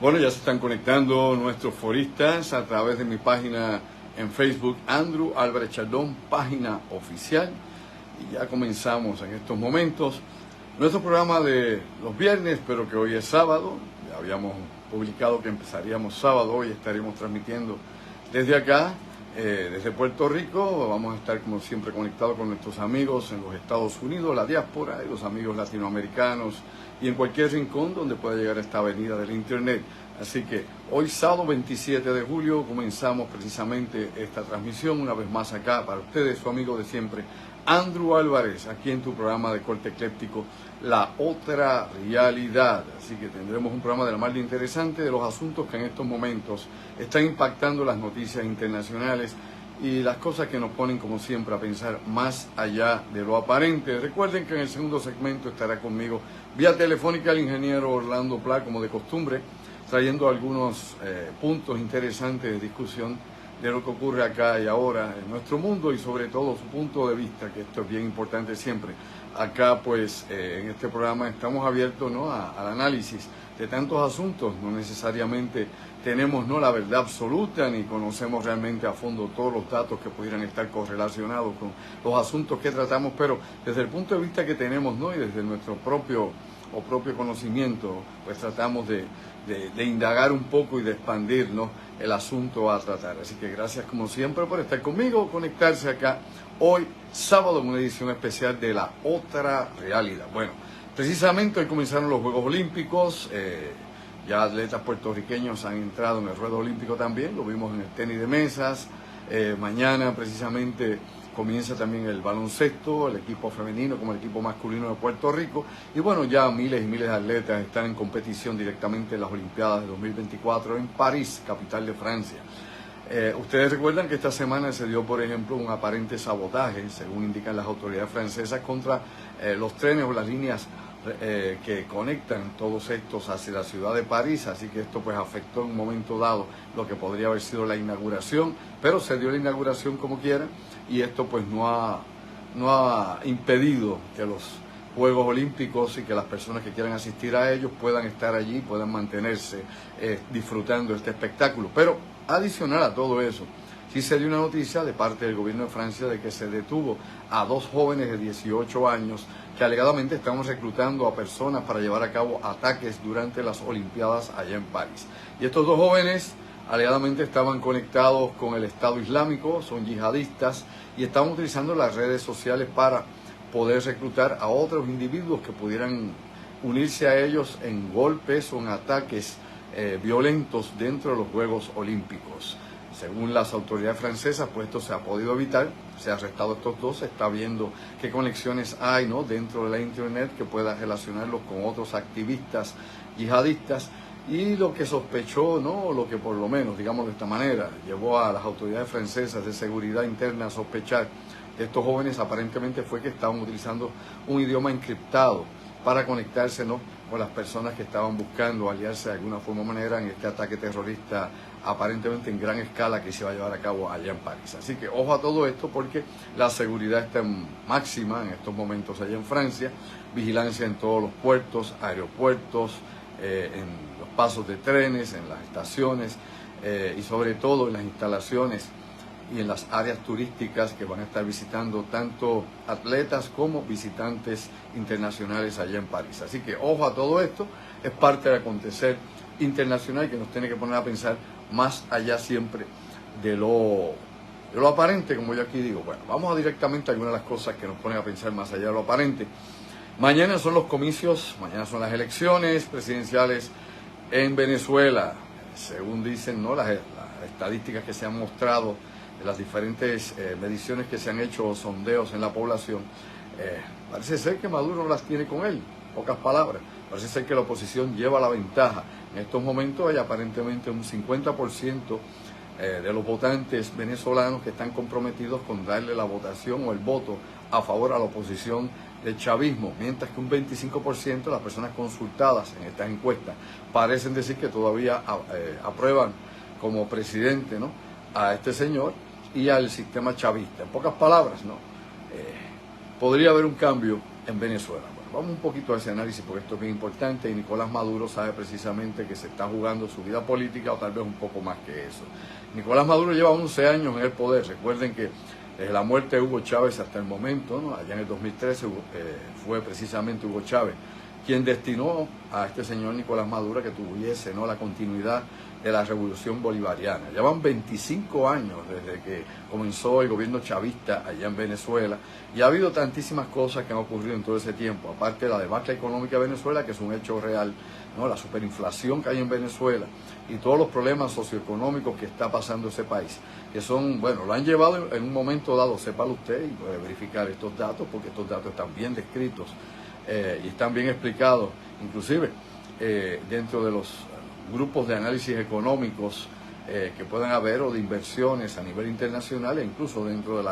Bueno, ya se están conectando nuestros foristas a través de mi página en Facebook, Andrew Álvarez Chardón, página oficial. Y ya comenzamos en estos momentos nuestro programa de los viernes, pero que hoy es sábado. Ya habíamos publicado que empezaríamos sábado, hoy estaremos transmitiendo desde acá, desde Puerto Rico. Vamos a estar como siempre conectados con nuestros amigos en los Estados Unidos, la diáspora y los amigos latinoamericanos y en cualquier rincón donde pueda llegar esta avenida del Internet. Así que hoy sábado 27 de julio comenzamos precisamente esta transmisión una vez más acá para ustedes, su amigo de siempre, Andrew Álvarez, aquí en tu programa de corte ecléptico, La Otra Realidad. Así que tendremos un programa de lo más interesante de los asuntos que en estos momentos están impactando las noticias internacionales y las cosas que nos ponen, como siempre, a pensar más allá de lo aparente. Recuerden que en el segundo segmento estará conmigo vía telefónica el ingeniero Orlando Pla, como de costumbre, trayendo algunos puntos interesantes de discusión de lo que ocurre acá y ahora en nuestro mundo y sobre todo su punto de vista, que esto es bien importante siempre. Acá pues en este programa estamos abiertos, ¿no?, al análisis de tantos asuntos. No necesariamente tenemos, ¿no?, la verdad absoluta ni conocemos realmente a fondo todos los datos que pudieran estar correlacionados con los asuntos que tratamos, pero desde el punto de vista que tenemos, ¿no?, y desde nuestro propio conocimiento, pues tratamos de indagar un poco y de expandir, ¿no?, el asunto a tratar. Así que gracias como siempre por estar conmigo, conectarse acá hoy sábado en una edición especial de La Otra Realidad. Bueno, precisamente hoy comenzaron los Juegos Olímpicos, ya atletas puertorriqueños han entrado en el ruedo olímpico también, lo vimos en el tenis de mesas, mañana precisamente comienza también el baloncesto, el equipo femenino como el equipo masculino de Puerto Rico. Y bueno, ya miles y miles de atletas están en competición directamente en las Olimpiadas de 2024 en París, capital de Francia. Ustedes recuerdan que esta semana se dio, por ejemplo, un aparente sabotaje, según indican las autoridades francesas, contra los trenes o las líneas que conectan todos estos hacia la ciudad de París, así que esto pues afectó en un momento dado lo que podría haber sido la inauguración, pero se dio la inauguración como quiera y esto pues no ha impedido que los Juegos Olímpicos y que las personas que quieran asistir a ellos puedan estar allí, puedan mantenerse disfrutando de este espectáculo. Pero adicional a todo eso, sí se dio una noticia de parte del gobierno de Francia de que se detuvo a dos jóvenes de 18 años que alegadamente estaban reclutando a personas para llevar a cabo ataques durante las Olimpiadas allá en París. Y estos dos jóvenes alegadamente estaban conectados con el Estado Islámico, son yihadistas y estaban utilizando las redes sociales para poder reclutar a otros individuos que pudieran unirse a ellos en golpes o en ataques violentos dentro de los Juegos Olímpicos. Según las autoridades francesas, pues esto se ha podido evitar, se ha arrestado a estos dos, se está viendo qué conexiones hay, ¿no?, dentro de la Internet que pueda relacionarlos con otros activistas yihadistas. Y lo que sospechó, ¿no?, lo que por lo menos, digamos de esta manera, llevó a las autoridades francesas de seguridad interna a sospechar de estos jóvenes aparentemente fue que estaban utilizando un idioma encriptado para conectarse, ¿no?, con las personas que estaban buscando aliarse de alguna forma o manera en este ataque terrorista aparentemente en gran escala que se va a llevar a cabo allá en París. Así que ojo a todo esto porque la seguridad está en máxima en estos momentos allá en Francia, vigilancia en todos los puertos, aeropuertos, en los pasos de trenes, en las estaciones y sobre todo en las instalaciones y en las áreas turísticas que van a estar visitando tanto atletas como visitantes internacionales allá en París. Así que ojo a todo esto, es parte del acontecer internacional que nos tiene que poner a pensar más allá siempre de lo aparente, como yo aquí digo. Bueno, vamos directamente a algunas de las cosas que nos ponen a pensar más allá de lo aparente. Mañana son los comicios, mañana son las elecciones presidenciales en Venezuela. Según dicen, ¿no?, las estadísticas que se han mostrado de las diferentes mediciones que se han hecho, sondeos en la población, parece ser que Maduro no las tiene con él, pocas palabras. Parece ser que la oposición lleva la ventaja. En estos momentos hay aparentemente un 50% de los votantes venezolanos que están comprometidos con darle la votación o el voto a favor a la oposición del chavismo, mientras que un 25% de las personas consultadas en estas encuestas parecen decir que todavía aprueban como presidente, ¿no?, a este señor y al sistema chavista. En pocas palabras, ¿no?, podría haber un cambio en Venezuela. Bueno, Vamos un poquito a ese análisis porque esto es bien importante y Nicolás Maduro sabe precisamente que se está jugando su vida política o tal vez un poco más que eso. Nicolás Maduro lleva 11 años en el poder. Recuerden que desde la muerte de Hugo Chávez hasta el momento, ¿no? Allá en el 2013 fue precisamente Hugo Chávez quien destinó a este señor Nicolás Maduro que tuviese, ¿no?, la continuidad de la revolución bolivariana. Llevan 25 años desde que comenzó el gobierno chavista allá en Venezuela y ha habido tantísimas cosas que han ocurrido en todo ese tiempo, aparte de la debacle económica de Venezuela, que es un hecho real, ¿no?, la superinflación que hay en Venezuela y todos los problemas socioeconómicos que está pasando ese país, que son, bueno, lo han llevado en un momento dado, sépalo usted y puede verificar estos datos, porque estos datos están bien descritos y están bien explicados, inclusive dentro de los grupos de análisis económicos que puedan haber o de inversiones a nivel internacional e incluso dentro de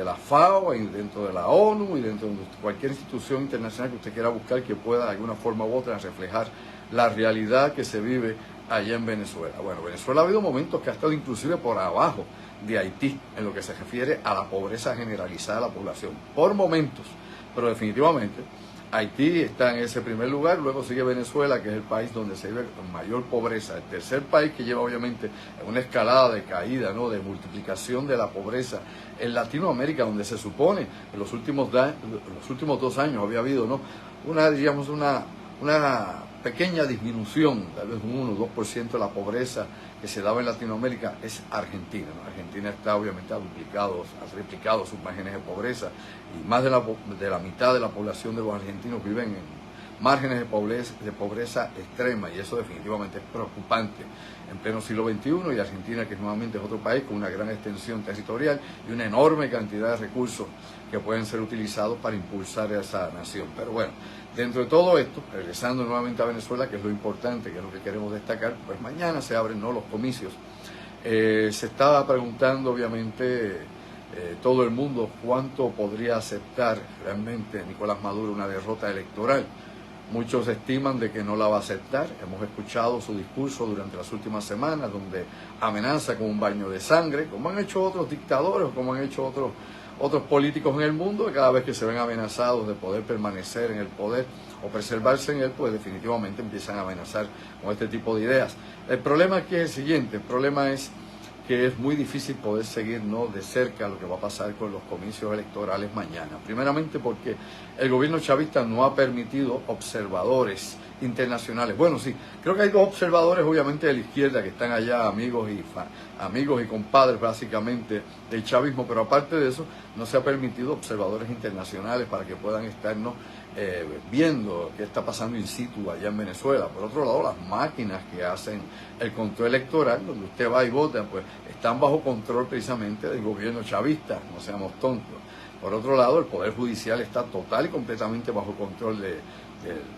la FAO y dentro de la ONU y dentro de cualquier institución internacional que usted quiera buscar que pueda de alguna forma u otra reflejar la realidad que se vive allá en Venezuela. Bueno, Venezuela ha habido momentos que ha estado inclusive por abajo de Haití en lo que se refiere a la pobreza generalizada de la población, por momentos, pero definitivamente Haití está en ese primer lugar, luego sigue Venezuela, que es el país donde se vive con mayor pobreza. El tercer país que lleva obviamente una escalada de caída, ¿no?, de multiplicación de la pobreza en Latinoamérica, donde se supone en los últimos 2 años había habido, ¿no?, una pequeña disminución, tal vez un 1 o 2% de la pobreza que se daba en Latinoamérica, es Argentina, ¿no? Argentina está obviamente ha triplicado sus márgenes de pobreza y más de la mitad de la población de los argentinos viven en márgenes de pobreza extrema y eso definitivamente es preocupante en pleno siglo XXI y Argentina, que nuevamente es otro país con una gran extensión territorial y una enorme cantidad de recursos que pueden ser utilizados para impulsar a esa nación. Pero bueno, dentro de todo esto, regresando nuevamente a Venezuela, que es lo importante, que es lo que queremos destacar, pues mañana se abren, ¿no?, los comicios. Se estaba preguntando obviamente todo el mundo cuánto podría aceptar realmente Nicolás Maduro una derrota electoral. Muchos estiman de que no la va a aceptar. Hemos escuchado su discurso durante las últimas semanas donde amenaza con un baño de sangre, como han hecho otros dictadores, como han hecho otros políticos en el mundo, que cada vez que se ven amenazados de poder permanecer en el poder o preservarse en él, pues definitivamente empiezan a amenazar con este tipo de ideas. El problema aquí es el siguiente, el problema es que es muy difícil poder seguir, ¿no?, de cerca lo que va a pasar con los comicios electorales mañana. Primeramente porque el gobierno chavista no ha permitido observadores internacionales. Bueno, sí, creo que hay 2 observadores obviamente de la izquierda que están allá, amigos y compadres básicamente del chavismo, pero aparte de eso no se ha permitido observadores internacionales para que puedan estarnos viendo qué está pasando in situ allá en Venezuela. Por otro lado, las máquinas que hacen el control electoral, donde usted va y vota, pues están bajo control precisamente del gobierno chavista, no seamos tontos. Por otro lado, el Poder Judicial está total y completamente bajo control del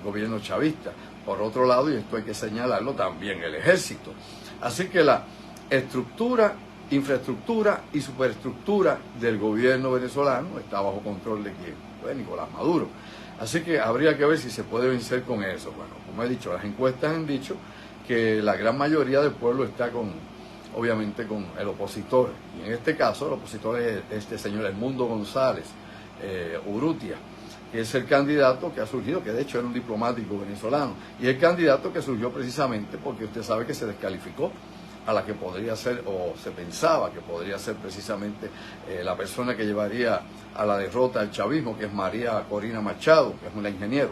gobierno chavista. Por otro lado, y esto hay que señalarlo, también el ejército. Así que la estructura, infraestructura y superestructura del gobierno venezolano está bajo control de quién, pues Nicolás Maduro. Así que habría que ver si se puede vencer con eso. Bueno, como he dicho, las encuestas han dicho que la gran mayoría del pueblo está obviamente con el opositor. Y en este caso, el opositor es este señor Edmundo González Urrutia, que es el candidato que ha surgido, que de hecho era un diplomático venezolano, y el candidato que surgió precisamente porque usted sabe que se descalificó a la que podría ser, o se pensaba que podría ser precisamente la persona que llevaría a la derrota al chavismo, que es María Corina Machado, que es una ingeniero.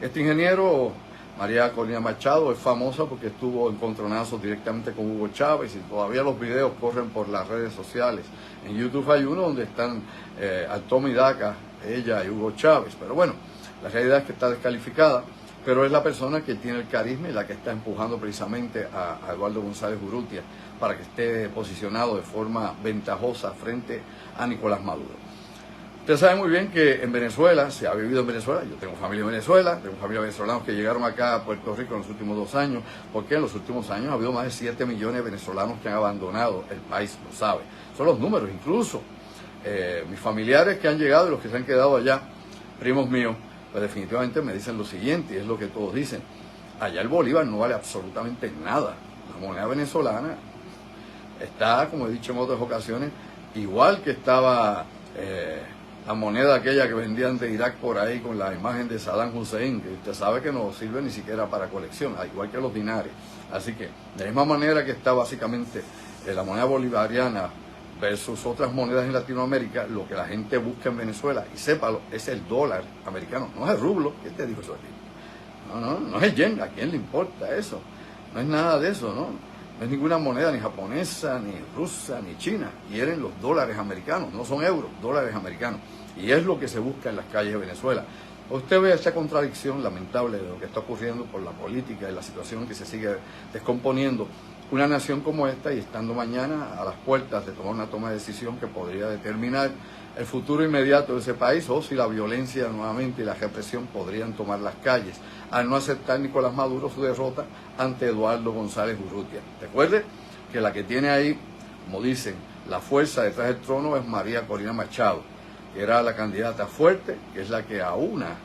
Este ingeniero, María Corina Machado, es famosa porque estuvo en encontronazos directamente con Hugo Chávez y todavía los videos corren por las redes sociales. En YouTube hay uno donde están al toma y daca ella y Hugo Chávez, pero bueno, la realidad es que está descalificada, pero es la persona que tiene el carisma y la que está empujando precisamente a Eduardo González Urrutia para que esté posicionado de forma ventajosa frente a Nicolás Maduro. Usted sabe muy bien que en Venezuela, se ha vivido en Venezuela, yo tengo familia en Venezuela, tengo familia venezolanos que llegaron acá a Puerto Rico en los últimos 2 años, porque en los últimos años ha habido más de 7 millones de venezolanos que han abandonado el país, lo sabe. Son los números, incluso mis familiares que han llegado y los que se han quedado allá, primos míos, pues definitivamente me dicen lo siguiente, y es lo que todos dicen: allá el bolívar no vale absolutamente nada. La moneda venezolana está, como he dicho en otras ocasiones, igual que estaba la moneda aquella que vendían de Irak por ahí con la imagen de Saddam Hussein, que usted sabe que no sirve ni siquiera para colección, al igual que los dinares. Así que, de la misma manera que está básicamente la moneda bolivariana versus otras monedas en Latinoamérica, lo que la gente busca en Venezuela, y sépalo, es el dólar americano, no es el rublo. ¿Quién te dijo eso a ti? No es el yen, ¿a quién le importa eso? No es nada de eso, ¿no? No es ninguna moneda ni japonesa, ni rusa, ni china. Quieren los dólares americanos, no son euros, dólares americanos. Y es lo que se busca en las calles de Venezuela. Usted ve esta contradicción lamentable de lo que está ocurriendo por la política y la situación que se sigue descomponiendo. Una nación como esta, y estando mañana a las puertas de tomar una toma de decisión que podría determinar el futuro inmediato de ese país, o si la violencia nuevamente y la represión podrían tomar las calles, al no aceptar Nicolás Maduro su derrota ante Eduardo González Urrutia. Recuerde que la que tiene ahí, como dicen, la fuerza detrás del trono es María Corina Machado, que era la candidata fuerte, que es la que aúna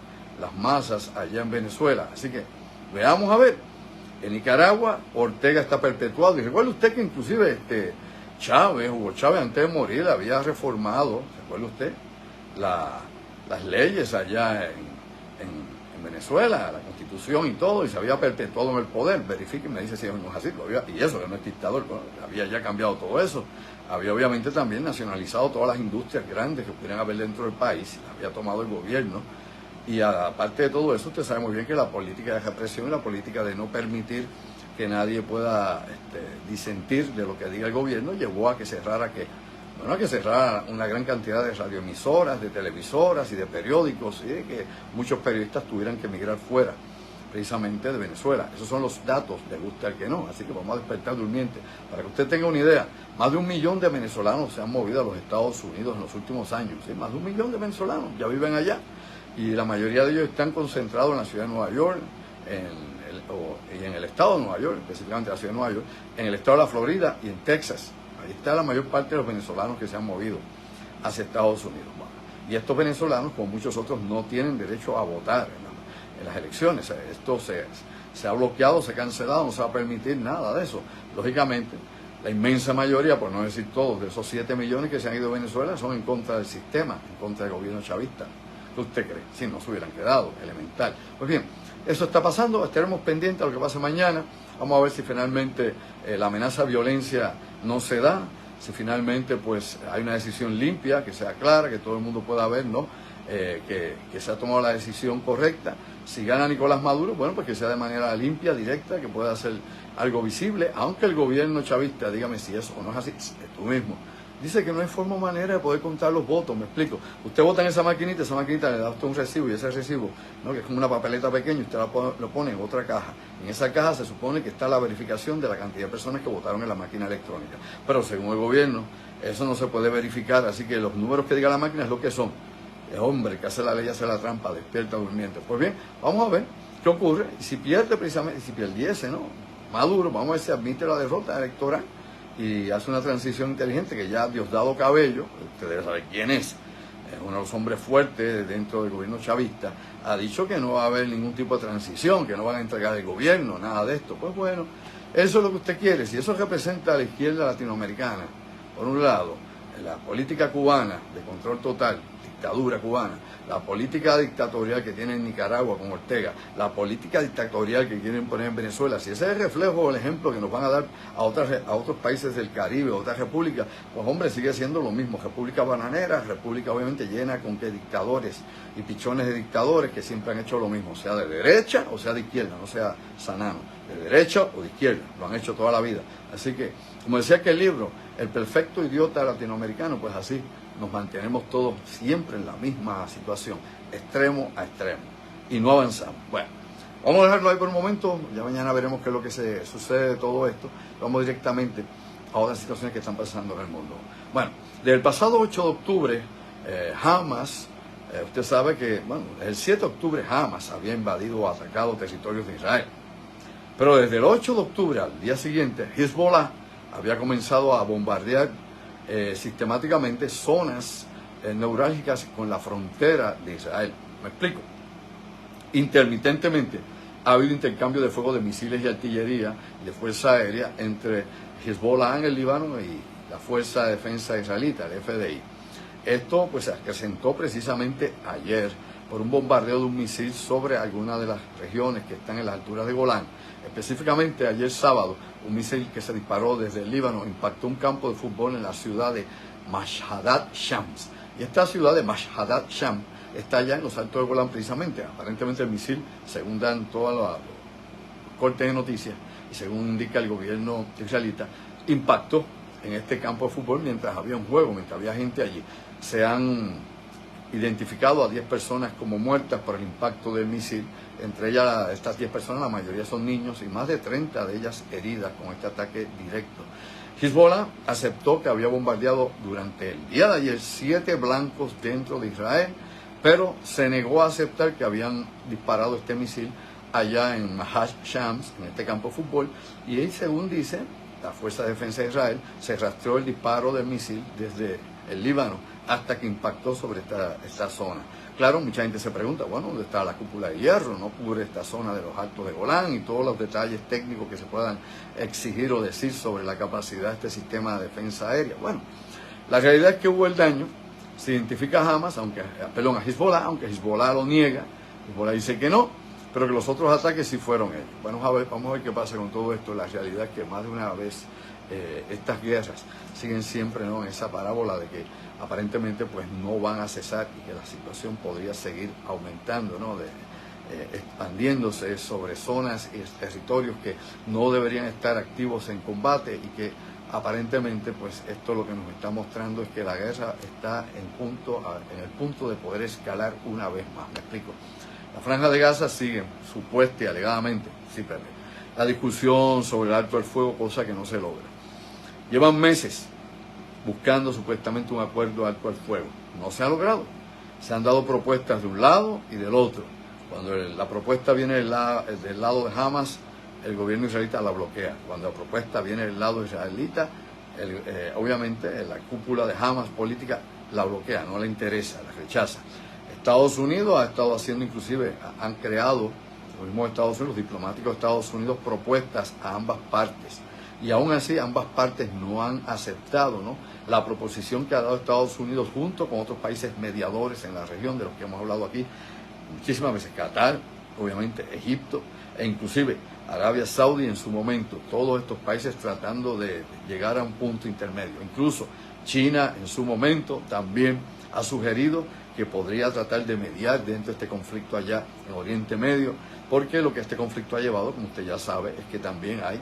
las masas allá en Venezuela. Así que veamos a ver. En Nicaragua, Ortega está perpetuado. Y recuerde usted que inclusive Hugo Chávez, antes de morir, había reformado, ¿recuerda usted? Las leyes allá en Venezuela, la Constitución y todo, y se había perpetuado en el poder. Verifique y me dice si no es así. Y eso, que no es dictador, bueno, había ya cambiado todo eso. Había obviamente también nacionalizado todas las industrias grandes que pudieran haber dentro del país, las había tomado el gobierno. Y aparte de todo eso, usted sabe muy bien que la política de represión y la política de no permitir que nadie pueda disentir de lo que diga el gobierno llevó a que cerrara una gran cantidad de radioemisoras, de televisoras y de periódicos, y de que muchos periodistas tuvieran que emigrar fuera, precisamente de Venezuela. Esos son los datos, le gusta al que no, así que vamos a despertar durmiente. Para que usted tenga una idea, más de 1 millón de venezolanos se han movido a los Estados Unidos en los últimos años, ¿sí? Más de 1 millón de venezolanos ya viven allá. Y la mayoría de ellos están concentrados en la ciudad de Nueva York, y en el estado de Nueva York, específicamente la ciudad de Nueva York, en el estado de la Florida y en Texas. Ahí está la mayor parte de los venezolanos que se han movido hacia Estados Unidos. Y estos venezolanos, como muchos otros, no tienen derecho a votar en las elecciones. Esto se ha bloqueado, se ha cancelado, no se va a permitir nada de eso. Lógicamente, la inmensa mayoría, por no decir todos, de esos 7 millones que se han ido de Venezuela son en contra del sistema, en contra del gobierno chavista. ¿Qué usted cree? Si no se hubieran quedado, elemental. Pues bien, eso está pasando, estaremos pendientes a lo que pase mañana. Vamos a ver si finalmente la amenaza de violencia no se da, si finalmente pues hay una decisión limpia, que sea clara, que todo el mundo pueda ver, ¿no? Que se ha tomado la decisión correcta. Si gana Nicolás Maduro, bueno, pues que sea de manera limpia, directa, que pueda hacer algo visible, aunque el gobierno chavista, dígame si eso o no es así, es tú mismo. Dice que no hay forma o manera de poder contar los votos, me explico. Usted vota en esa maquinita le da usted un recibo, y ese recibo, ¿no?, que es como una papeleta pequeña, usted lo pone en otra caja. En esa caja se supone que está la verificación de la cantidad de personas que votaron en la máquina electrónica. Pero según el gobierno, eso no se puede verificar, así que los números que diga la máquina es lo que son. El hombre que hace la ley hace la trampa, despierta durmiente. Pues bien, vamos a ver qué ocurre. Y si pierde precisamente, si perdiese, ¿no?, Maduro, vamos a ver si admite la derrota electoral y hace una transición inteligente, que ya Diosdado Cabello, usted debe saber quién es uno de los hombres fuertes dentro del gobierno chavista, ha dicho que no va a haber ningún tipo de transición, que no van a entregar el gobierno, nada de esto. Pues bueno, eso es lo que usted quiere. Si eso representa a la izquierda latinoamericana, por un lado, la política cubana de control total, dictadura cubana, la política dictatorial que tiene en Nicaragua con Ortega, la política dictatorial que quieren poner en Venezuela, si ese es el reflejo o el ejemplo que nos van a dar a otros países del Caribe, otras repúblicas, pues hombre, sigue siendo lo mismo. República bananera, república obviamente llena con que dictadores y pichones de dictadores que siempre han hecho lo mismo, sea de derecha o sea de izquierda, no sea Sanano, de derecha o de izquierda, lo han hecho toda la vida. Así que, como decía que el libro, El perfecto idiota latinoamericano, pues así nos mantenemos todos siempre en la misma situación, extremo a extremo, y no avanzamos. Bueno, vamos a dejarlo ahí por un momento, ya mañana veremos qué es lo que sucede de todo esto. Vamos directamente a otras situaciones que están pasando en el mundo. Bueno, desde el pasado 8 de octubre, Hamas, usted sabe que, bueno, el 7 de octubre Hamas había invadido o atacado territorios de Israel, pero desde el 8 de octubre al día siguiente, Hezbollah había comenzado a bombardear sistemáticamente zonas neurálgicas con la frontera de Israel. ¿Me explico? Intermitentemente ha habido intercambio de fuego de misiles y artillería de fuerza aérea entre Hezbollah en el Líbano y la Fuerza de Defensa Israelita, el FDI. Esto pues se acrecentó precisamente ayer por un bombardeo de un misil sobre alguna de las regiones que están en las alturas de Golán. Específicamente ayer sábado, un misil que se disparó desde el Líbano impactó un campo de fútbol en la ciudad de Mashhad Shams. Y esta ciudad de Mashhad Shams está allá en los altos de Golán precisamente. Aparentemente el misil, según dan todos los cortes de noticias y según indica el gobierno israelita, impactó en este campo de fútbol mientras había un juego, mientras había gente allí. Se han identificado a 10 personas como muertas por el impacto del misil. Entre ellas, estas 10 personas, la mayoría son niños y más de 30 de ellas heridas con este ataque directo. Hezbollah aceptó que había bombardeado durante el día de ayer 7 blancos dentro de Israel, pero se negó a aceptar que habían disparado este misil allá en Mashhad Shams, en este campo de fútbol, y ahí, según dice la Fuerza de Defensa de Israel, se rastreó el disparo del misil desde el Líbano hasta que impactó sobre esta zona. Claro, mucha gente se pregunta, bueno, ¿dónde está la cúpula de hierro? ¿No cubre esta zona de los altos de Golán? Y todos los detalles técnicos que se puedan exigir o decir sobre la capacidad de este sistema de defensa aérea. Bueno, la realidad es que hubo el daño. Se identifica a Hamas, a Hezbollah, aunque Hezbollah lo niega. Hezbollah dice que no, pero que los otros ataques sí fueron ellos. Bueno, vamos a ver qué pasa con todo esto. La realidad es que más de una vez estas guerras siguen siempre, ¿no?, en esa parábola de que aparentemente pues no van a cesar y que la situación podría seguir aumentando, ¿no?, expandiéndose sobre zonas y territorios que no deberían estar activos en combate y que aparentemente pues esto lo que nos está mostrando es que la guerra está en el punto de poder escalar una vez más. Me explico. La Franja de Gaza sigue supuesta y alegadamente, la discusión sobre el alto del fuego, cosa que no se logra. Llevan meses buscando supuestamente un acuerdo alto al fuego. No se ha logrado. Se han dado propuestas de un lado y del otro. Cuando la propuesta viene del lado de Hamas, el gobierno israelita la bloquea. Cuando la propuesta viene del lado israelita, obviamente la cúpula de Hamas política la bloquea, no le interesa, la rechaza. Estados Unidos ha estado haciendo, inclusive han creado, los mismos Estados Unidos, los diplomáticos de Estados Unidos, propuestas a ambas partes. Y aún así ambas partes no han aceptado, ¿no?, la proposición que ha dado Estados Unidos junto con otros países mediadores en la región, de los que hemos hablado aquí muchísimas veces: Qatar, obviamente Egipto, e inclusive Arabia Saudí en su momento. Todos estos países tratando de llegar a un punto intermedio. Incluso China en su momento también ha sugerido que podría tratar de mediar dentro de este conflicto allá en Oriente Medio, porque lo que este conflicto ha llevado, como usted ya sabe, es que también hay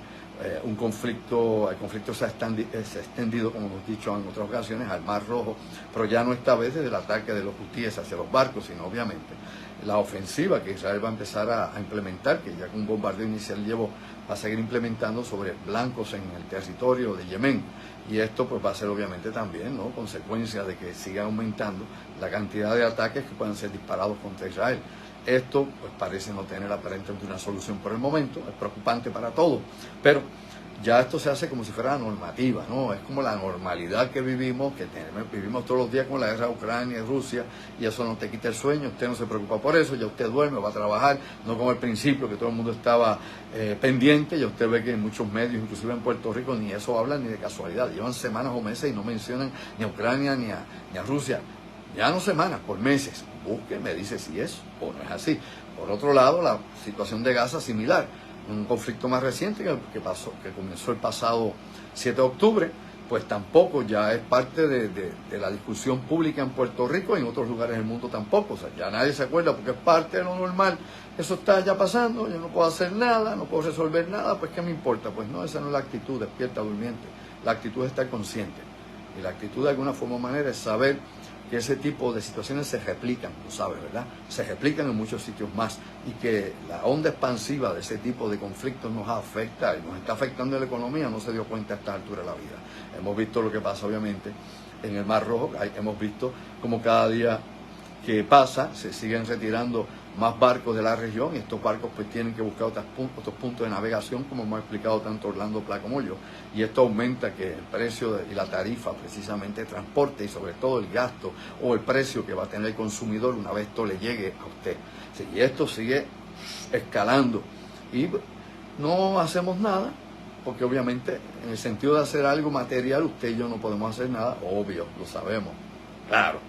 el conflicto se ha extendido, como hemos dicho en otras ocasiones, al Mar Rojo, pero ya no esta vez desde el ataque de los hutíes hacia los barcos, sino obviamente la ofensiva que Israel va a empezar a implementar, que ya con un bombardeo inicial va a seguir implementando sobre blancos en el territorio de Yemen. Y esto pues va a ser obviamente también, ¿no?, consecuencia de que siga aumentando la cantidad de ataques que puedan ser disparados contra Israel. Esto pues parece no tener aparentemente una solución por el momento, es preocupante para todos, pero ya esto se hace como si fuera la normativa, ¿no? Es como la normalidad que vivimos todos los días con la guerra de Ucrania y Rusia, y eso no te quita el sueño, usted no se preocupa por eso, ya usted duerme, va a trabajar, no como al principio que todo el mundo estaba pendiente. Ya usted ve que en muchos medios, inclusive en Puerto Rico, ni eso hablan ni de casualidad, llevan semanas o meses y no mencionan ni a Ucrania ni a Rusia. Ya no semanas, por meses. Busque, me dice si es o no es así. Por otro lado, la situación de Gaza similar. Un conflicto más reciente que comenzó el pasado 7 de octubre, pues tampoco ya es parte de la discusión pública en Puerto Rico y en otros lugares del mundo tampoco. O sea, ya nadie se acuerda porque es parte de lo normal. Eso está ya pasando, yo no puedo hacer nada, no puedo resolver nada, pues ¿qué me importa? Pues no, esa no es la actitud despierta durmiente. La actitud es estar consciente. Y la actitud de alguna forma o manera es saber que ese tipo de situaciones se replican, lo sabes, ¿verdad? Se replican en muchos sitios más, y que la onda expansiva de ese tipo de conflictos nos afecta y nos está afectando en la economía. No se dio cuenta a esta altura de la vida. Hemos visto lo que pasa obviamente en el Mar Rojo, hemos visto como cada día que pasa se siguen retirando más barcos de la región, y estos barcos pues tienen que buscar otros puntos de navegación, como hemos explicado tanto Orlando Pla como yo, y esto aumenta que el precio y la tarifa precisamente de transporte, y sobre todo el gasto o el precio que va a tener el consumidor una vez esto le llegue a usted. Y esto sigue escalando y no hacemos nada, porque obviamente en el sentido de hacer algo material usted y yo no podemos hacer nada, obvio, lo sabemos. claro.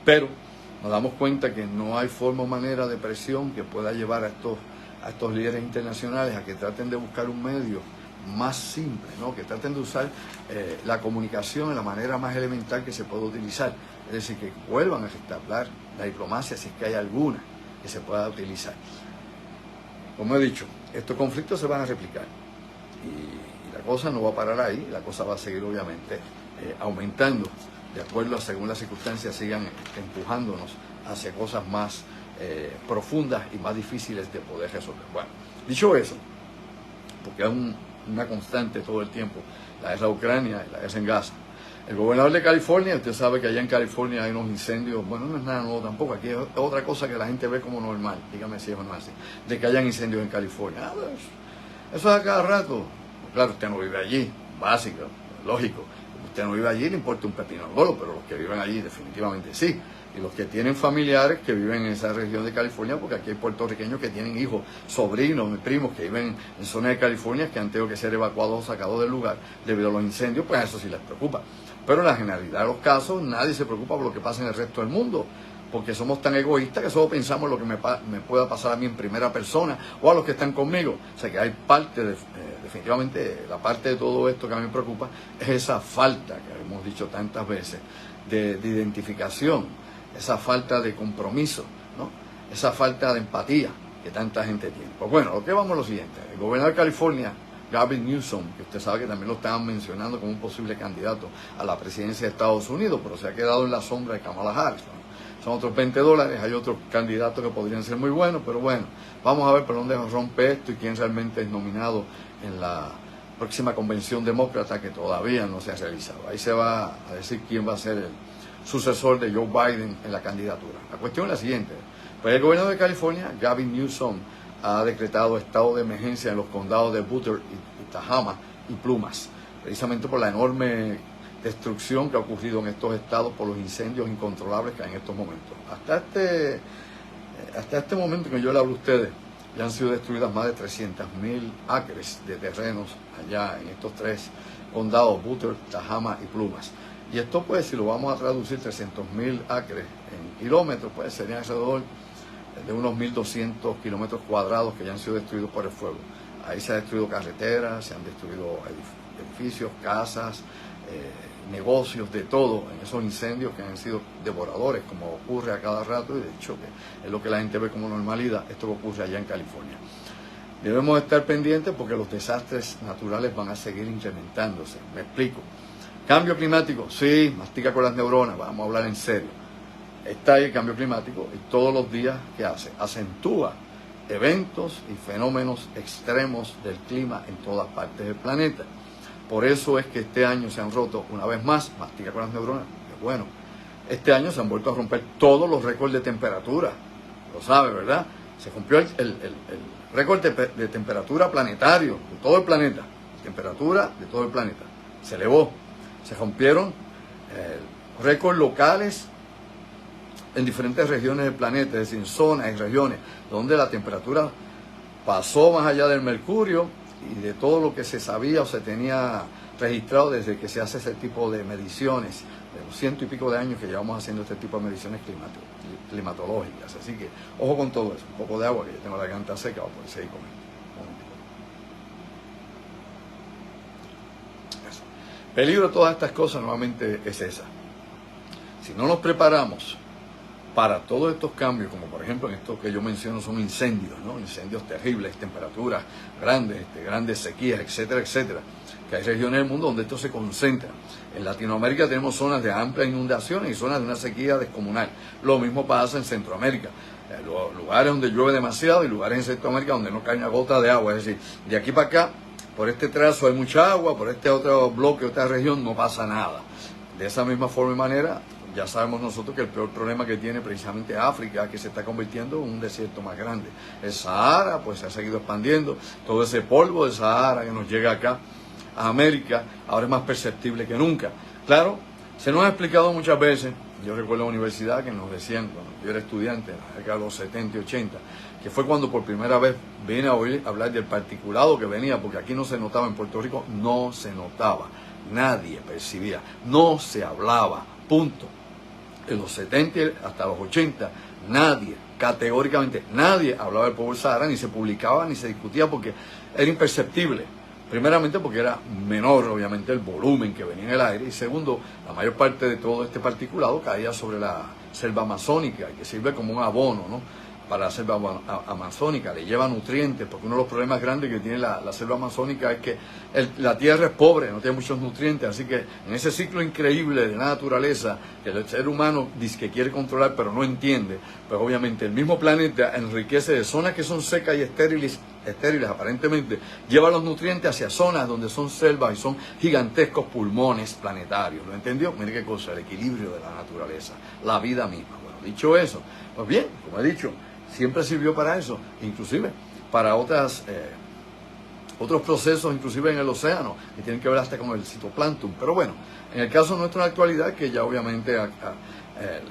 Pero nos damos cuenta que no hay forma o manera de presión que pueda llevar a estos líderes internacionales a que traten de buscar un medio más simple, ¿no? Que traten de usar la comunicación de la manera más elemental que se pueda utilizar. Es decir, que vuelvan a restablecer la diplomacia si es que hay alguna que se pueda utilizar. Como he dicho, estos conflictos se van a replicar y la cosa no va a parar ahí, la cosa va a seguir obviamente aumentando de acuerdo a según las circunstancias sigan empujándonos hacia cosas más profundas y más difíciles de poder resolver. Bueno, dicho eso, porque es una constante todo el tiempo, la guerra de Ucrania y la guerra en Gaza. El gobernador de California, usted sabe que allá en California hay unos incendios, bueno, no es nada nuevo tampoco, aquí es otra cosa que la gente ve como normal, dígame si es normal así, de que hayan incendios en California. Pues, eso es a cada rato. Claro, usted no vive allí, básico, lógico. Usted no vive allí, le importa un pepino al golo, pero los que viven allí definitivamente sí. Y los que tienen familiares que viven en esa región de California, porque aquí hay puertorriqueños que tienen hijos, sobrinos, primos que viven en zonas de California que han tenido que ser evacuados o sacados del lugar debido a los incendios, pues eso sí les preocupa. Pero en la generalidad de los casos nadie se preocupa por lo que pasa en el resto del mundo, porque somos tan egoístas que solo pensamos en lo que me pueda pasar a mí en primera persona o a los que están conmigo. O sea que hay parte, definitivamente la parte de todo esto que a mí me preocupa es esa falta que hemos dicho tantas veces de identificación, esa falta de compromiso, ¿no? Esa falta de empatía que tanta gente tiene. Pues bueno, lo que vamos a lo siguiente. El gobernador de California, Gavin Newsom, que usted sabe que también lo estaban mencionando como un posible candidato a la presidencia de Estados Unidos, pero se ha quedado en la sombra de Kamala Harris, ¿no? Son otros $20, hay otros candidatos que podrían ser muy buenos, pero bueno, vamos a ver por dónde rompe esto y quién realmente es nominado en la próxima convención demócrata que todavía no se ha realizado. Ahí se va a decir quién va a ser el sucesor de Joe Biden en la candidatura. La cuestión es la siguiente, pues el gobernador de California, Gavin Newsom, ha decretado estado de emergencia en los condados de Butler y Tahoma y Plumas, precisamente por la enorme destrucción que ha ocurrido en estos estados por los incendios incontrolables que hay en estos momentos. Hasta este momento que yo le hablo a ustedes, ya han sido destruidas más de 300.000 acres de terrenos allá en estos tres condados, Butler, Tahoma y Plumas. Y esto pues, si lo vamos a traducir 300.000 acres en kilómetros, pues serían alrededor de unos 1.200 kilómetros cuadrados que ya han sido destruidos por el fuego. Ahí se han destruido carreteras, se han destruido edificios, casas, negocios, de todo, en esos incendios que han sido devoradores, como ocurre a cada rato, y de hecho que es lo que la gente ve como normalidad, esto que ocurre allá en California. Debemos estar pendientes porque los desastres naturales van a seguir incrementándose. Me explico. Cambio climático, sí, mastica con las neuronas, vamos a hablar en serio. Está ahí el cambio climático y todos los días que hace, acentúa eventos y fenómenos extremos del clima en todas partes del planeta. Por eso es que este año se han roto una vez más, mastica con las neuronas, que bueno, este año se han vuelto a romper todos los récords de temperatura, lo sabe, ¿verdad? Se rompió el récord de temperatura planetario de todo el planeta, temperatura de todo el planeta, se elevó, se rompieron récords locales en diferentes regiones del planeta, es decir, en zonas y regiones donde la temperatura pasó más allá del mercurio y de todo lo que se sabía o se tenía registrado desde que se hace ese tipo de mediciones, de los 100 y pico de años que llevamos haciendo este tipo de mediciones climatológicas. Así que, ojo con todo eso, un poco de agua, que yo tengo la garganta seca, voy a poder seguir comiendo. El peligro de todas estas cosas nuevamente es esa. Si no nos preparamos para todos estos cambios, como por ejemplo en esto que yo menciono son incendios, ¿no? Incendios terribles, temperaturas grandes, grandes sequías, etcétera, etcétera, que hay regiones del mundo donde esto se concentra. En Latinoamérica tenemos zonas de amplias inundaciones y zonas de una sequía descomunal. Lo mismo pasa en Centroamérica. Lugares donde llueve demasiado y lugares en Centroamérica donde no cae una gota de agua. Es decir, de aquí para acá, por este trazo hay mucha agua, por este otro bloque, otra región, no pasa nada. De esa misma forma y manera, ya sabemos nosotros que el peor problema que tiene precisamente África, que se está convirtiendo en un desierto más grande. El Sahara, pues se ha seguido expandiendo. Todo ese polvo del Sahara que nos llega acá a América, ahora es más perceptible que nunca. Claro, se nos ha explicado muchas veces, yo recuerdo en la universidad que nos decían, cuando yo era estudiante, en la década de los 70 y 80, que fue cuando por primera vez vine a oír hablar del particulado que venía, porque aquí no se notaba, en Puerto Rico no se notaba, nadie percibía, no se hablaba, punto. en los 70 hasta los 80, nadie, categóricamente nadie hablaba del polvo del Sahara, ni se publicaba, ni se discutía, porque era imperceptible. Primeramente porque era menor, obviamente, el volumen que venía en el aire, y segundo, la mayor parte de todo este particulado caía sobre la selva amazónica, que sirve como un abono, ¿no?, para la selva amazónica, le lleva nutrientes, porque uno de los problemas grandes que tiene la selva amazónica es que la tierra es pobre, no tiene muchos nutrientes, así que en ese ciclo increíble de la naturaleza, que el ser humano dice que quiere controlar pero no entiende, pues obviamente el mismo planeta enriquece de zonas que son secas y estériles aparentemente, lleva los nutrientes hacia zonas donde son selvas y son gigantescos pulmones planetarios. ¿Lo entendió? Mire qué cosa, el equilibrio de la naturaleza, la vida misma. Bueno, dicho eso, pues bien, como he dicho, siempre sirvió para eso, inclusive para otros procesos, inclusive en el océano, que tienen que ver hasta con el fitoplancton. Pero bueno, en el caso nuestro en la actualidad, que ya obviamente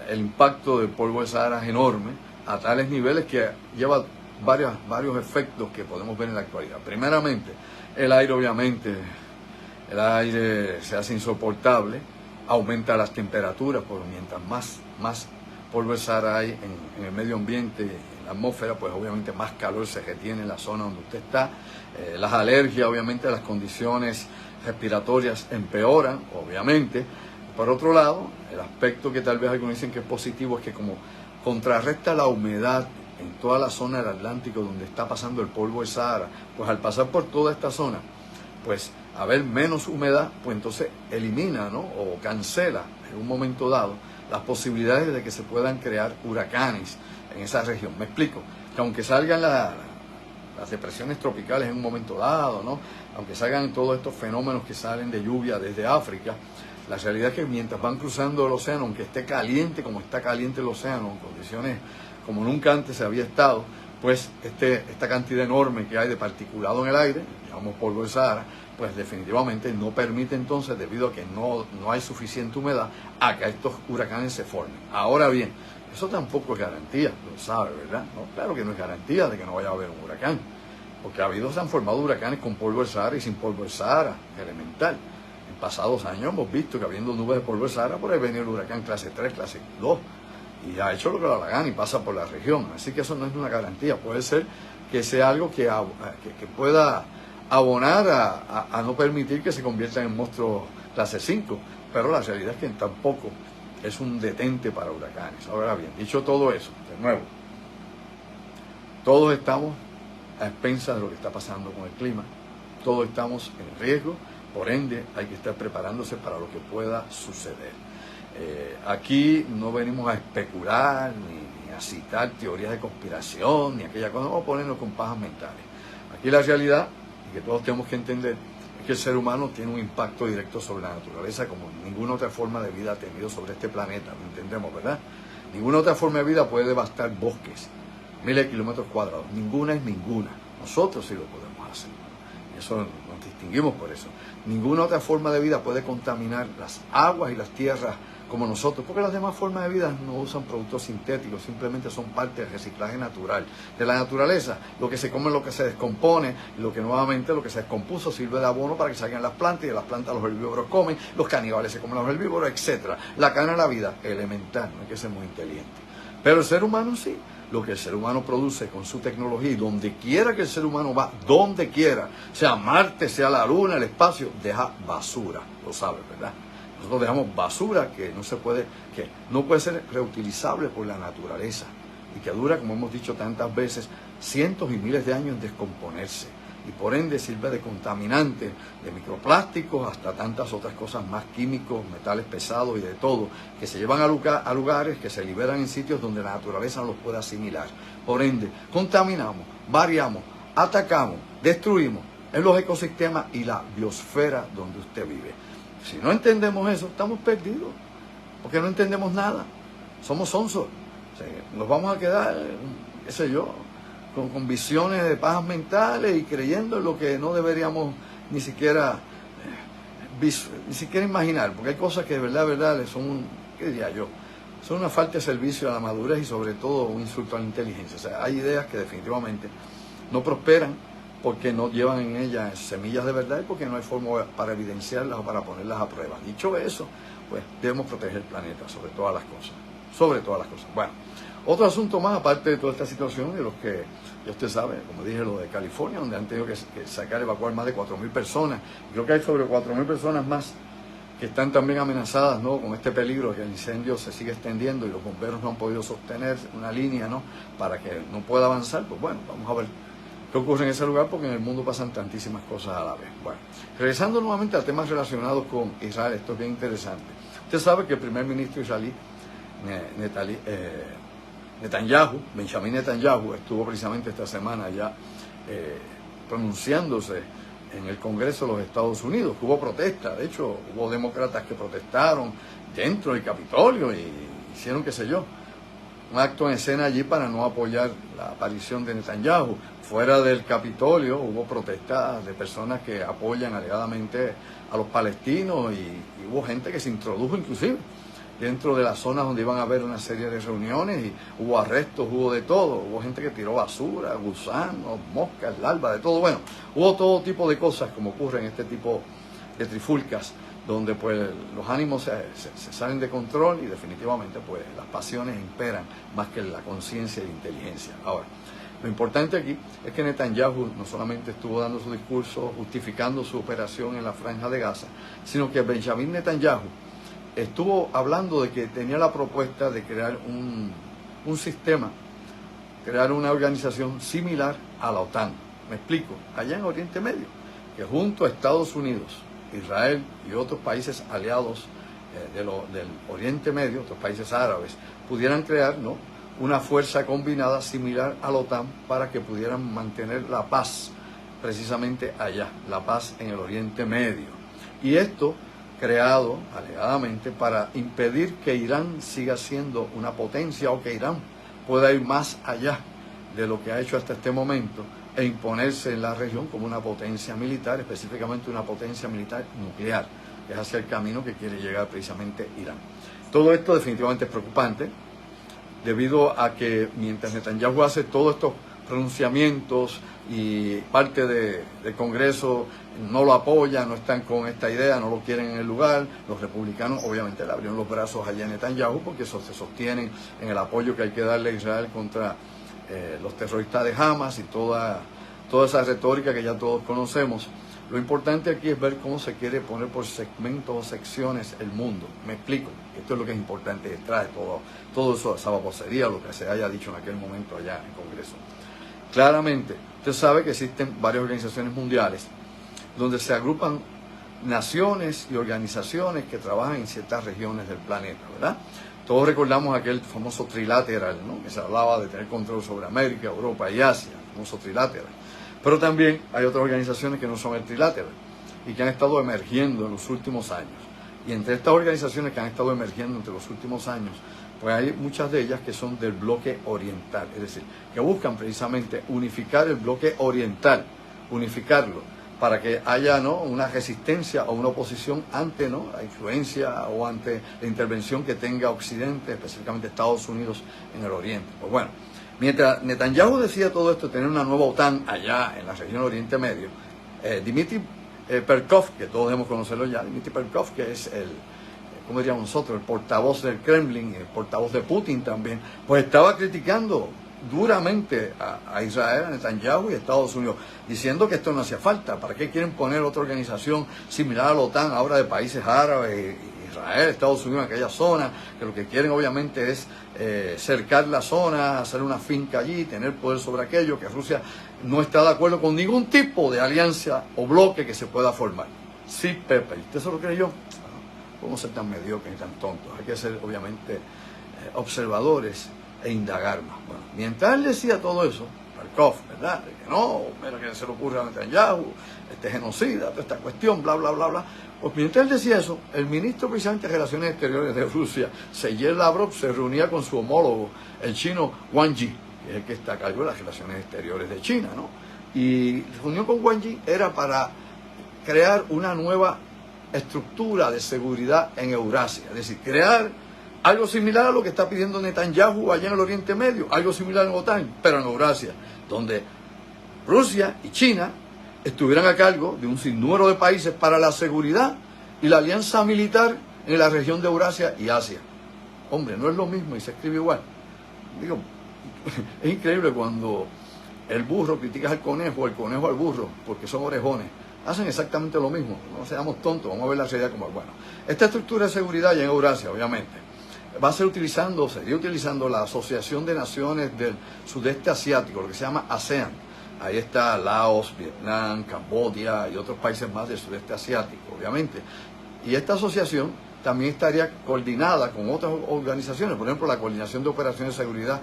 el impacto del polvo del Sahara es enorme, a tales niveles que lleva varios efectos que podemos ver en la actualidad. Primeramente, el aire obviamente, el aire se hace insoportable, aumenta las temperaturas, porque mientras más polvo del Sahara hay en el medio ambiente, en la atmósfera, pues obviamente más calor se retiene en la zona donde usted está. Las alergias, obviamente, las condiciones respiratorias empeoran, obviamente. Por otro lado, el aspecto que tal vez algunos dicen que es positivo es que como contrarresta la humedad en toda la zona del Atlántico donde está pasando el polvo del Sahara, pues al pasar por toda esta zona, pues haber menos humedad, pues entonces elimina, ¿no?, o cancela en un momento dado las posibilidades de que se puedan crear huracanes en esa región. Me explico, que aunque salgan las depresiones tropicales en un momento dado, ¿no?, aunque salgan todos estos fenómenos que salen de lluvia desde África, la realidad es que mientras van cruzando el océano, aunque esté caliente como está caliente el océano, en condiciones como nunca antes se había estado, pues esta cantidad enorme que hay de particulado en el aire, llamamos polvo del Sahara, pues definitivamente no permite entonces, debido a que no hay suficiente humedad, a que estos huracanes se formen. Ahora bien, eso tampoco es garantía, lo sabe, ¿verdad? No, claro que no es garantía de que no vaya a haber un huracán, porque se han formado huracanes con polvo del Sahara y sin polvo del Sahara, elemental. En pasados años hemos visto que habiendo nubes de polvo del Sahara, por ahí venía el huracán clase 3, clase 2, y ha hecho lo que le da la gana y pasa por la región. Así que eso no es una garantía. Puede ser que sea algo que pueda abonar a no permitir que se conviertan en monstruos clase 5, pero la realidad es que tampoco es un detente para huracanes. Ahora bien, dicho todo eso, de nuevo, todos estamos a expensas de lo que está pasando con el clima, todos estamos en riesgo, por ende hay que estar preparándose para lo que pueda suceder. Aquí no venimos a especular ni a citar teorías de conspiración ni aquella cosa, vamos a ponernos con pajas mentales. Aquí la realidad, y que todos tenemos que entender, es que el ser humano tiene un impacto directo sobre la naturaleza como ninguna otra forma de vida ha tenido sobre este planeta, ¿lo entendemos, verdad? Ninguna otra forma de vida puede devastar bosques, miles de kilómetros cuadrados, ninguna es ninguna. Nosotros sí lo podemos hacer, y eso nos distinguimos por eso. Ninguna otra forma de vida puede contaminar las aguas y las tierras como nosotros, porque las demás formas de vida no usan productos sintéticos, simplemente son parte del reciclaje natural de la naturaleza. Lo que se come es lo que se descompone, y lo que nuevamente lo que se descompuso sirve de abono para que salgan las plantas, y de las plantas los herbívoros comen, los caníbales se comen los herbívoros, etc. La cadena de la vida, elemental, no hay que ser muy inteligente. Pero el ser humano sí, lo que el ser humano produce con su tecnología, y donde quiera que el ser humano va, donde quiera, sea Marte, sea la Luna, el espacio, deja basura, lo sabes, ¿verdad? Nosotros dejamos basura que no puede ser reutilizable por la naturaleza y que dura, como hemos dicho tantas veces, cientos y miles de años en descomponerse, y por ende sirve de contaminante, de microplásticos hasta tantas otras cosas más, químicos, metales pesados y de todo, que se llevan a lugares que se liberan en sitios donde la naturaleza no los puede asimilar. Por ende, contaminamos, variamos, atacamos, destruimos en los ecosistemas y la biosfera donde usted vive. Si no entendemos eso, estamos perdidos, porque no entendemos nada. Somos sonsos. O sea, nos vamos a quedar, qué sé yo, con visiones de pajas mentales y creyendo en lo que no deberíamos ni siquiera imaginar, porque hay cosas que de verdad son, ¿qué diría yo? Son una falta de servicio a la madurez y sobre todo un insulto a la inteligencia. O sea, hay ideas que definitivamente no prosperan porque no llevan en ellas semillas de verdad y porque no hay forma para evidenciarlas o para ponerlas a prueba. Dicho eso, pues debemos proteger el planeta sobre todas las cosas. Sobre todas las cosas. Bueno, otro asunto más, aparte de toda esta situación, de los que ya usted sabe, como dije, lo de California, donde han tenido que evacuar más de 4.000 personas. Creo que hay sobre 4.000 personas más que están también amenazadas, ¿no?, con este peligro de que el incendio se sigue extendiendo y los bomberos no han podido sostener una línea, ¿no?, para que no pueda avanzar. Pues bueno, vamos a ver qué ocurre en ese lugar, porque en el mundo pasan tantísimas cosas a la vez. Bueno, regresando nuevamente a temas relacionados con Israel, esto es bien interesante. Usted sabe que el primer ministro israelí, Netanyahu, Benjamin Netanyahu, estuvo precisamente esta semana ya pronunciándose en el Congreso de los Estados Unidos. Hubo protesta, de hecho hubo demócratas que protestaron dentro del Capitolio y hicieron, qué sé yo, un acto en escena allí para no apoyar la aparición de Netanyahu. Fuera del Capitolio hubo protestas de personas que apoyan alegadamente a los palestinos y hubo gente que se introdujo inclusive dentro de las zonas donde iban a haber una serie de reuniones y hubo arrestos, hubo de todo. Hubo gente que tiró basura, gusanos, moscas, larvas, de todo. Bueno, hubo todo tipo de cosas como ocurre en este tipo de trifulcas, donde pues los ánimos se salen de control y definitivamente pues las pasiones imperan más que la conciencia y la inteligencia. Ahora, lo importante aquí es que Netanyahu no solamente estuvo dando su discurso justificando su operación en la Franja de Gaza, sino que Benjamin Netanyahu estuvo hablando de que tenía la propuesta de crear un sistema, crear una organización similar a la OTAN. Me explico, allá en Oriente Medio, que junto a Estados Unidos, Israel y otros países aliados del Oriente Medio, otros países árabes, pudieran crear, ¿no?, una fuerza combinada similar a la OTAN para que pudieran mantener la paz precisamente allá, la paz en el Oriente Medio. Y esto creado alegadamente para impedir que Irán siga siendo una potencia o que Irán pueda ir más allá de lo que ha hecho hasta este momento e imponerse en la región como una potencia militar, específicamente una potencia militar nuclear, que es hacia el camino que quiere llegar precisamente Irán. Todo esto definitivamente es preocupante, debido a que mientras Netanyahu hace todos estos pronunciamientos y parte del Congreso no lo apoya, no están con esta idea, no lo quieren en el lugar, los republicanos obviamente le abrieron los brazos allá a Netanyahu porque eso se sostienen en el apoyo que hay que darle a Israel contra los terroristas de Hamas y toda esa retórica que ya todos conocemos. Lo importante aquí es ver cómo se quiere poner por segmentos o secciones el mundo. Me explico, esto es lo que es importante detrás de todo eso, esa babosería, lo que se haya dicho en aquel momento allá en el Congreso. Claramente, usted sabe que existen varias organizaciones mundiales donde se agrupan naciones y organizaciones que trabajan en ciertas regiones del planeta, ¿verdad? Todos recordamos aquel famoso trilateral, ¿no?, que se hablaba de tener control sobre América, Europa y Asia, el famoso trilateral. Pero también hay otras organizaciones que no son el trilateral y que han estado emergiendo en los últimos años. Y entre estas organizaciones que han estado emergiendo entre los últimos años, pues hay muchas de ellas que son del bloque oriental, es decir, que buscan precisamente unificar el bloque oriental, unificarlo, para que haya, ¿no?, una resistencia o una oposición ante, ¿no?, la influencia o ante la intervención que tenga Occidente, específicamente Estados Unidos, en el Oriente. Pues bueno, mientras Netanyahu decía todo esto, tener una nueva OTAN allá en la región Oriente Medio, Dmitry Peskov, que todos debemos conocerlo ya, Dmitry Peskov, que es ¿cómo diríamos nosotros?, el portavoz del Kremlin, el portavoz de Putin también, pues estaba criticando duramente a Israel, a Netanyahu y a Estados Unidos, diciendo que esto no hacía falta. ¿Para qué quieren poner otra organización similar a la OTAN ahora de países árabes, Israel, Estados Unidos, en aquella zona, que lo que quieren obviamente es cercar la zona, hacer una finca allí, tener poder sobre aquello, que Rusia no está de acuerdo con ningún tipo de alianza o bloque que se pueda formar? Sí, Pepe, ¿usted se lo creyó? ¿Cómo ser tan mediocres y tan tontos? Hay que ser obviamente observadores e indagar más. Bueno, mientras él decía todo eso, Peskov, ¿verdad?, de que no, mira que se le ocurre a Netanyahu, genocida, toda esta cuestión, bla, bla, bla, bla. Pues mientras él decía eso, el ministro precisamente de Relaciones Exteriores de Rusia, Sergei Lavrov, se reunía con su homólogo, el chino Wang Yi, que es el que está a cargo de las relaciones exteriores de China, ¿no? Y la reunión con Wang Yi era para crear una nueva estructura de seguridad en Eurasia, es decir, crear algo similar a lo que está pidiendo Netanyahu allá en el Oriente Medio, algo similar en OTAN, pero en Eurasia, donde Rusia y China estuvieran a cargo de un sinnúmero de países para la seguridad y la alianza militar en la región de Eurasia y Asia. Hombre, no es lo mismo y se escribe igual. Digo, es increíble cuando el burro critica al conejo, el conejo al burro, porque son orejones. Hacen exactamente lo mismo. No seamos tontos, vamos a ver la realidad como es. Bueno, esta estructura de seguridad ya en Eurasia, obviamente, va a ser sería utilizando la Asociación de Naciones del Sudeste Asiático, lo que se llama ASEAN. Ahí está Laos, Vietnam, Camboya y otros países más del sudeste asiático, obviamente. Y esta asociación también estaría coordinada con otras organizaciones. Por ejemplo, la Coordinación de Operaciones de Seguridad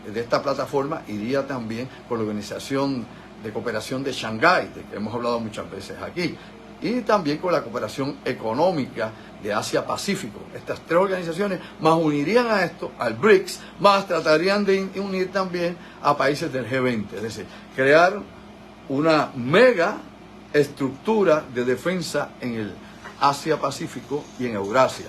de esta plataforma iría también con la Organización de Cooperación de Shanghái, de que hemos hablado muchas veces aquí, y también con la Cooperación Económica de Asia-Pacífico. Estas tres organizaciones más unirían a esto, al BRICS, más tratarían de unir también a países del G20, es decir, crear una mega estructura de defensa en el Asia-Pacífico y en Eurasia,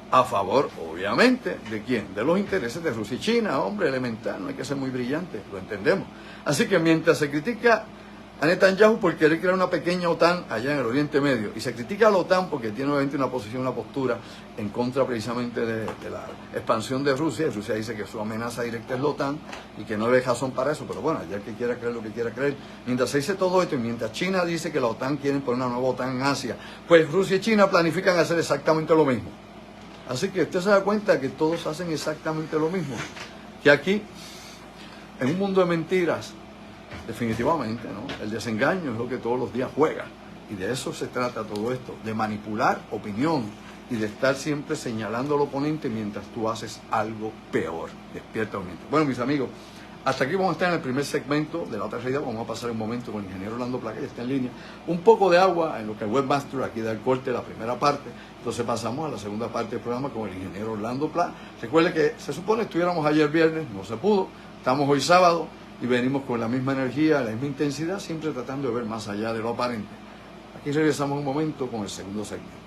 a favor, obviamente, ¿de quién? De los intereses de Rusia y China. Hombre, elemental, no hay que ser muy brillante, lo entendemos. Así que mientras se critica a Netanyahu por querer crear una pequeña OTAN allá en el Oriente Medio, y se critica a la OTAN porque tiene obviamente una posición, una postura en contra precisamente de la expansión de Rusia, y Rusia dice que su amenaza directa es la OTAN y que no hay razón para eso, pero bueno, ya el que quiera creer lo que quiera creer. Mientras se dice todo esto y mientras China dice que la OTAN quiere poner una nueva OTAN en Asia, pues Rusia y China planifican hacer exactamente lo mismo. Así que usted se da cuenta que todos hacen exactamente lo mismo, que aquí, en un mundo de mentiras, definitivamente, ¿no? El desengaño es lo que todos los días juega. Y de eso se trata todo esto, de manipular opinión y de estar siempre señalando al oponente mientras tú haces algo peor. Despierta mente. Bueno, mis amigos, hasta aquí vamos a estar en el primer segmento de la otra realidad. Vamos a pasar un momento con el ingeniero Orlando Pla, que está en línea. Un poco de agua en lo que el webmaster aquí da el corte, la primera parte. Entonces pasamos a la segunda parte del programa con el ingeniero Orlando Pla. Recuerde que se supone que estuviéramos ayer viernes, no se pudo. Estamos hoy sábado y venimos con la misma energía, la misma intensidad, siempre tratando de ver más allá de lo aparente. Aquí regresamos un momento con el segundo segmento.